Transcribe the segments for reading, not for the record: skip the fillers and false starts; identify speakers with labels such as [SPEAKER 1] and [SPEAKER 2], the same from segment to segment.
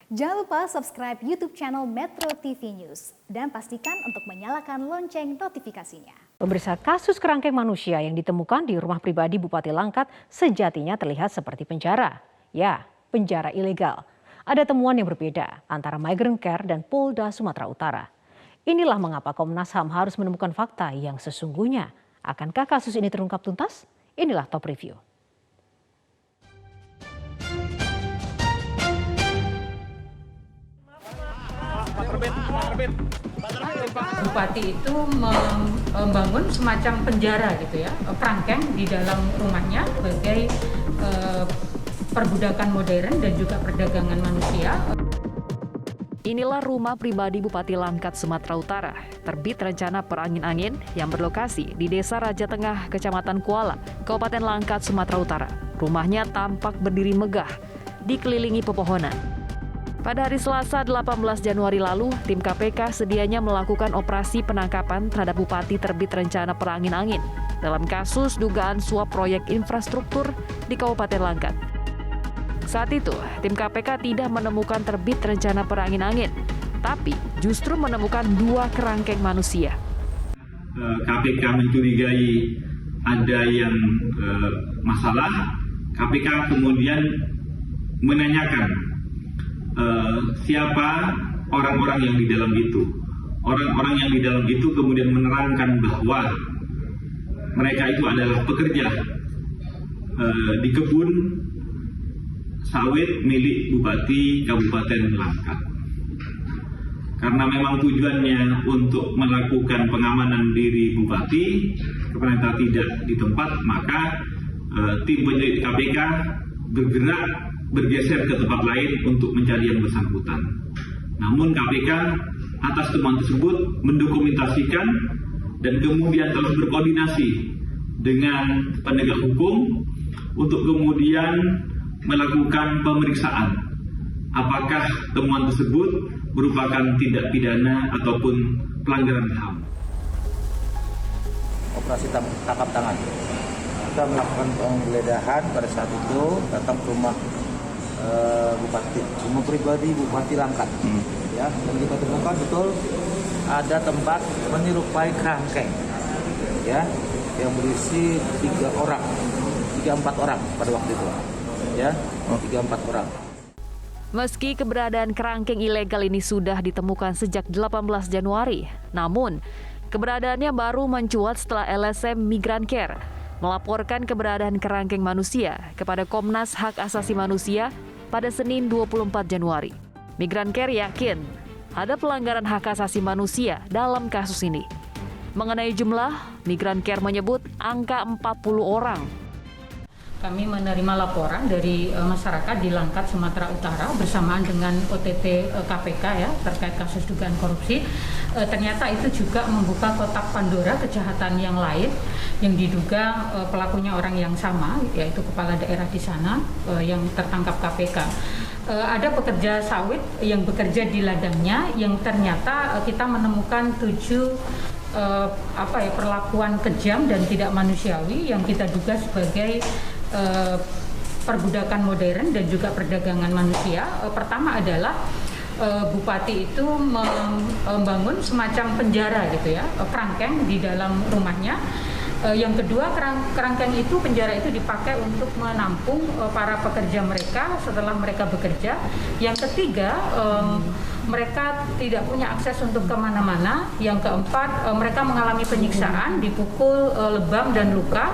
[SPEAKER 1] Jangan lupa subscribe YouTube channel Metro TV News dan pastikan untuk menyalakan lonceng notifikasinya.
[SPEAKER 2] Pemirsa, kasus kerangkeng manusia yang ditemukan di rumah pribadi Bupati Langkat sejatinya terlihat seperti penjara. Ya, penjara ilegal. Ada temuan yang berbeda antara Migrant Care dan Polda Sumatera Utara. Inilah mengapa Komnas HAM harus menemukan fakta yang sesungguhnya. Akankah kasus ini terungkap tuntas? Inilah Top Review.
[SPEAKER 3] Bupati itu membangun semacam penjara gitu ya, kerangkeng di dalam rumahnya sebagai perbudakan modern dan juga perdagangan manusia.
[SPEAKER 2] Inilah rumah pribadi Bupati Langkat, Sumatera Utara. Terbit rencana perangin-angin yang berlokasi di Desa Raja Tengah, Kecamatan Kuala, Kabupaten Langkat, Sumatera Utara. Rumahnya tampak berdiri megah, dikelilingi pepohonan. Pada hari Selasa 18 Januari lalu, tim KPK sedianya melakukan operasi penangkapan terhadap Bupati terbit rencana perangin-angin dalam kasus dugaan suap proyek infrastruktur di Kabupaten Langkat. Saat itu, tim KPK tidak menemukan terbit rencana perangin-angin, tapi justru menemukan 2 kerangkeng manusia.
[SPEAKER 4] KPK mencurigai ada yang masalah, KPK kemudian menanyakan siapa orang-orang yang di dalam itu. Orang-orang yang di dalam itu kemudian menerangkan bahwa mereka itu adalah pekerja di kebun sawit milik Bupati Kabupaten Langkat. Karena memang tujuannya untuk melakukan pengamanan diri Bupati, ternyata tidak di tempat, maka tim penyelidik KPK bergeser ke tempat lain untuk mencari yang bersangkutan. Namun KPK atas temuan tersebut mendokumentasikan dan kemudian terus berkoordinasi dengan penegak hukum untuk kemudian melakukan pemeriksaan apakah temuan tersebut merupakan tindak pidana ataupun pelanggaran HAM.
[SPEAKER 5] Operasi tangkap tangan. Kita melakukan penggeledahan pada saat itu, datang ke rumah Bupati, rumah pribadi Bupati Langkat. Ya, dan kita temukan betul ada tempat menyerupai kerangkeng, ya, yang berisi 3 orang, 3-4 orang pada waktu itu, ya, 3-4 orang.
[SPEAKER 2] Meski keberadaan kerangkeng ilegal ini sudah ditemukan sejak 18 Januari, namun keberadaannya baru mencuat setelah LSM Migrant Care melaporkan keberadaan kerangkeng manusia kepada Komnas Hak Asasi Manusia pada Senin 24 Januari. Migrant Care yakin ada pelanggaran hak asasi manusia dalam kasus ini. Mengenai jumlah, Migrant Care menyebut angka 40 orang.
[SPEAKER 3] Kami menerima laporan dari masyarakat di Langkat, Sumatera Utara bersamaan dengan OTT KPK ya terkait kasus dugaan korupsi. Ternyata itu juga membuka kotak Pandora kejahatan yang lain yang diduga pelakunya orang yang sama, yaitu kepala daerah di sana yang tertangkap KPK. Ada pekerja sawit yang bekerja di ladangnya yang ternyata kita menemukan 7 perlakuan kejam dan tidak manusiawi yang kita duga sebagai perbudakan modern dan juga perdagangan manusia. Pertama adalah Bupati itu membangun semacam penjara gitu ya, kerangkeng di dalam rumahnya. Yang kedua, kerangkeng itu, penjara itu dipakai untuk menampung para pekerja mereka setelah mereka bekerja. Yang ketiga, mereka tidak punya akses untuk kemana-mana. Yang keempat, mereka mengalami penyiksaan, dipukul, lebam dan luka.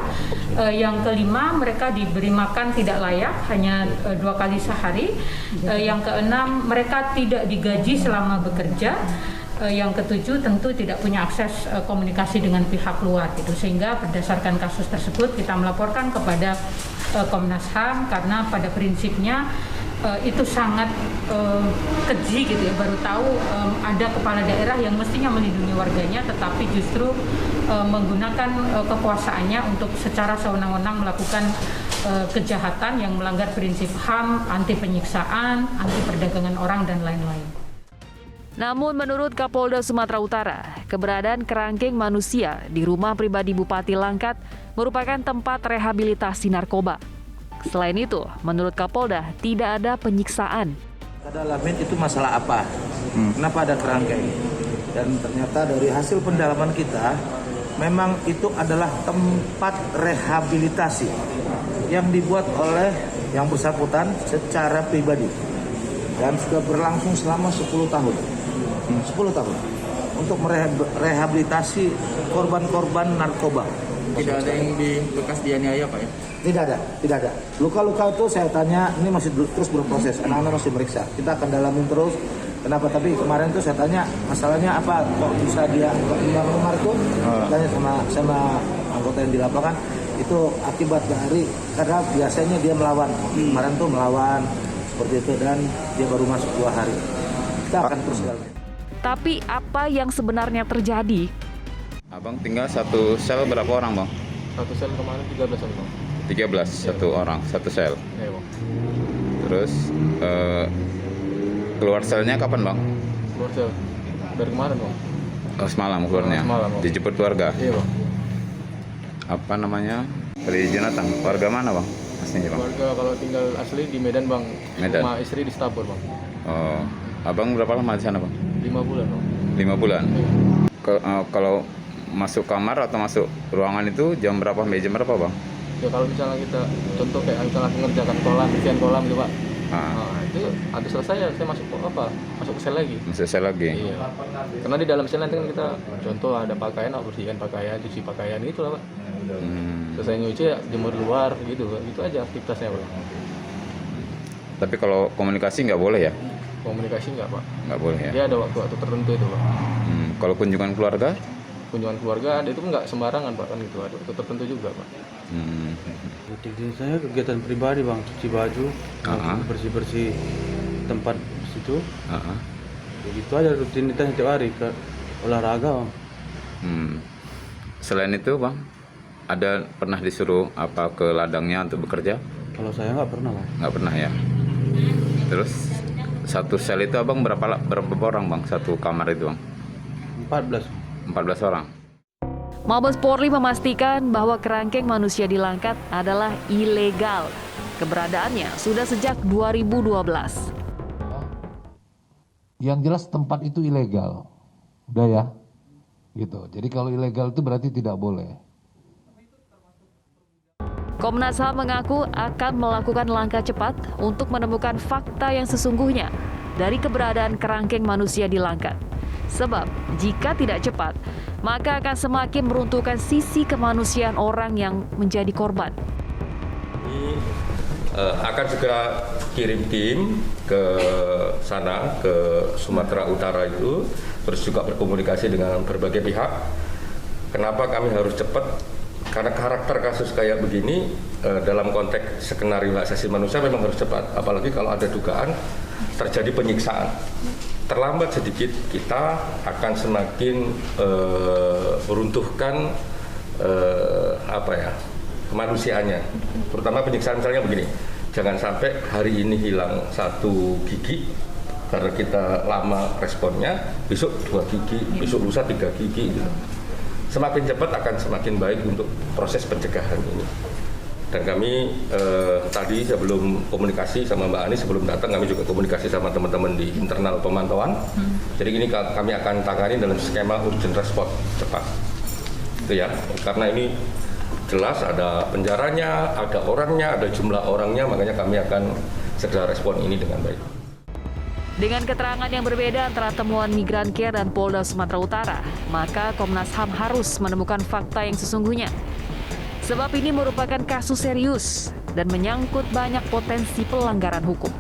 [SPEAKER 3] Yang kelima, mereka diberi makan tidak layak, hanya 2 kali sehari. Yang keenam, mereka tidak digaji selama bekerja. Yang ketujuh, tentu tidak punya akses komunikasi dengan pihak luar gitu. Sehingga berdasarkan kasus tersebut kita melaporkan kepada Komnas HAM karena pada prinsipnya itu sangat keji gitu ya. Baru tahu ada kepala daerah yang mestinya melindungi warganya tetapi justru menggunakan kekuasaannya untuk secara sewenang-wenang melakukan kejahatan yang melanggar prinsip HAM, anti penyiksaan, anti perdagangan orang dan lain-lain.
[SPEAKER 2] Namun menurut Kapolda Sumatera Utara, keberadaan kerangkeng manusia di rumah pribadi Bupati Langkat merupakan tempat rehabilitasi narkoba. Selain itu, menurut Kapolda tidak ada penyiksaan.
[SPEAKER 5] Kita dalamin itu masalah apa? Kenapa ada kerangkeng? Dan ternyata dari hasil pendalaman kita, memang itu adalah tempat rehabilitasi yang dibuat oleh yang bersangkutan secara pribadi dan sudah berlangsung selama 10 tahun. 10 tahun untuk merehabilitasi korban-korban narkoba.
[SPEAKER 6] Tidak ada yang di bekas dianiaya Pak ya?
[SPEAKER 5] Tidak ada. Luka-luka itu saya tanya, ini masih terus berproses, anak-anak masih meriksa. Kita akan dalamin terus. Kenapa? Tapi kemarin tuh saya tanya masalahnya apa? Kok bisa dia memar itu? Tanya sama anggota yang di lapangan. Itu akibat dari karena biasanya dia melawan. Kemarin tuh melawan seperti itu dan dia baru masuk 2 hari. Kita akan terus dalamin.
[SPEAKER 2] Tapi apa yang sebenarnya terjadi?
[SPEAKER 7] Abang tinggal satu sel berapa orang, Bang?
[SPEAKER 6] Satu sel kemarin 13 orang Bang.
[SPEAKER 7] 13, satu orang, satu sel.
[SPEAKER 6] Iya Bang.
[SPEAKER 7] Terus keluar selnya kapan, Bang?
[SPEAKER 6] Keluar sel dari kemarin Bang.
[SPEAKER 7] Oh, semalam keluarnya.
[SPEAKER 6] Semalam, Bang.
[SPEAKER 7] Dijemput keluarga.
[SPEAKER 6] Iya Bang.
[SPEAKER 7] Apa namanya? Perizinan datang. Keluarga mana, Bang? Aslinya, Bang?
[SPEAKER 6] Keluarga kalau tinggal asli di Medan Bang.
[SPEAKER 7] Medan.
[SPEAKER 6] Rumah istri di Stabur Bang.
[SPEAKER 7] Oh, Abang berapa lama di sana, Bang?
[SPEAKER 6] 5 bulan Bang.
[SPEAKER 7] 5 bulan.
[SPEAKER 6] Iya.
[SPEAKER 7] Kalau masuk kamar atau masuk ruangan itu jam berapa sampai jam berapa, Bang?
[SPEAKER 6] Ya kalau misalnya kita contoh kayak misalnya mengerjakan kolam, bikin kolam gitu Pak.
[SPEAKER 7] Ah.
[SPEAKER 6] Nah, itu habis selesai ya saya masuk masuk ke sel lagi.
[SPEAKER 7] Masuk sel lagi.
[SPEAKER 6] Iya. Karena di dalam sel nanti kan kita contoh ada pakaian, bersihkan pakaian, cuci pakaian gitu lah Pak. Selesai nyuci ya jemur luar gitu. Itu aja aktivitasnya Pak.
[SPEAKER 7] Tapi kalau komunikasi nggak boleh ya?
[SPEAKER 6] Komunikasi nggak Pak.
[SPEAKER 7] Nggak boleh ya?
[SPEAKER 6] Dia ada waktu tertentu itu Pak.
[SPEAKER 7] Kalau kunjungan keluarga?
[SPEAKER 6] Kunjungan keluarga ada itu nggak sembarangan Pak kan gitu. Ada waktu tertentu juga Pak.
[SPEAKER 8] Aktivitas saya kegiatan pribadi Bang, cuci baju, bersih-bersih tempat situ. Begitu aja rutinitas setiap hari ke olahraga Bang.
[SPEAKER 7] Selain itu, Bang, ada pernah disuruh apa ke ladangnya untuk bekerja?
[SPEAKER 8] Kalau saya nggak pernah Bang.
[SPEAKER 7] Nggak pernah ya. Terus satu sel itu Abang berapa orang, Bang? Satu kamar itu, Bang? 14 orang.
[SPEAKER 2] Mabes Polri memastikan bahwa kerangkeng manusia di Langkat adalah ilegal. Keberadaannya sudah sejak 2012.
[SPEAKER 9] Yang jelas tempat itu ilegal. Udah ya. Gitu. Jadi kalau ilegal itu berarti tidak boleh.
[SPEAKER 2] Komnas HAM mengaku akan melakukan langkah cepat untuk menemukan fakta yang sesungguhnya dari keberadaan kerangkeng manusia di Langkat. Sebab jika tidak cepat, maka akan semakin meruntuhkan sisi kemanusiaan orang yang menjadi korban.
[SPEAKER 10] Ini akan segera kirim tim ke sana, ke Sumatera Utara itu, terus juga berkomunikasi dengan berbagai pihak. Kenapa kami harus cepat? Karena karakter kasus kayak begini dalam konteks skenario hak asasi manusia memang harus cepat. Apalagi kalau ada dugaan terjadi penyiksaan. Terlambat sedikit kita akan semakin meruntuhkan kemanusiaannya. Terutama penyiksaan misalnya begini. Jangan sampai hari ini hilang 1 gigi karena kita lama responnya, besok 2 gigi, besok lusa 3 gigi gitu. Semakin cepat akan semakin baik untuk proses pencegahan ini. Dan kami tadi sebelum komunikasi sama Mbak Ani, sebelum datang kami juga komunikasi sama teman-teman di internal pemantauan. Jadi ini kami akan tangani dalam skema urgent response cepat. Itu ya, karena ini jelas ada penjaranya, ada orangnya, ada jumlah orangnya, makanya kami akan segera respon ini dengan baik.
[SPEAKER 2] Dengan keterangan yang berbeda antara temuan Migran Care dan Polda Sumatera Utara, maka Komnas HAM harus menemukan fakta yang sesungguhnya. Sebab ini merupakan kasus serius dan menyangkut banyak potensi pelanggaran hukum.